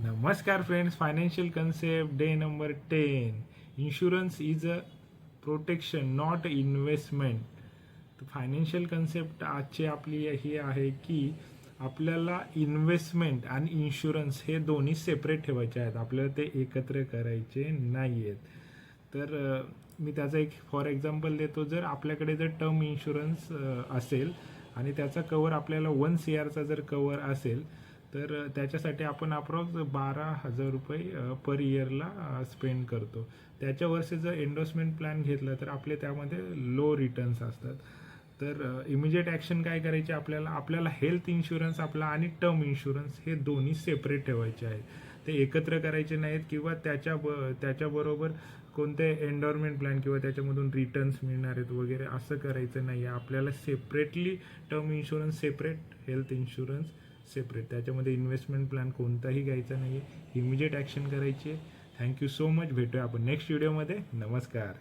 नमस्कार friends, financial concept day number 10. Insurance is a protection not investment. तर financial concept आजची आपली ही आहे की आपल्याला इन्व्हेस्टमेंट आणि इन्शुरन्स हे दोन्ही सेपरेट ठेवायचे आहेत. आपल्याला ते एकत्र करायचे नाही आहेत. तर मी त्याचा एक फॉर एक्झाम्पल देतो. जर आपल्याकडे जर टर्म इन्शुरन्स असेल आणि त्याचा कवर आपल्याला 1 CRचा जर कवर असेल, तर त्याच्यासाठी आपण अप्रॉक्स 12,000 रुपये पर इयरला स्पेंड करतो. त्याच्या वर्षी जर एन्डोर्समेंट प्लॅन घेतला तर आपले त्यामध्ये लो रिटर्न्स असतात. तर इमिजिएट ॲक्शन काय करायची, आपल्याला हेल्थ इन्शुरन्स आपला आणि टर्म इन्शुरन्स हे दोन्ही सेपरेट ठेवायचे आहे. ते एकत्र करायचे नाहीत किंवा त्याच्याबरोबर कोणते एन्डॉर्मेंट प्लॅन किंवा त्याच्यामधून रिटर्न्स मिळणार आहेत वगैरे असं करायचं नाही आहे. आपल्याला separately term insurance separate, health insurance separate, त्याच्यामध्ये इन्व्हेस्टमेंट प्लॅन कोणताही घ्यायचा नाही आहे. इमिजिएट ॲक्शन करायची आहे. Thank you so much. भेटूया आपण नेक्स्ट व्हिडिओमध्ये. नमस्कार.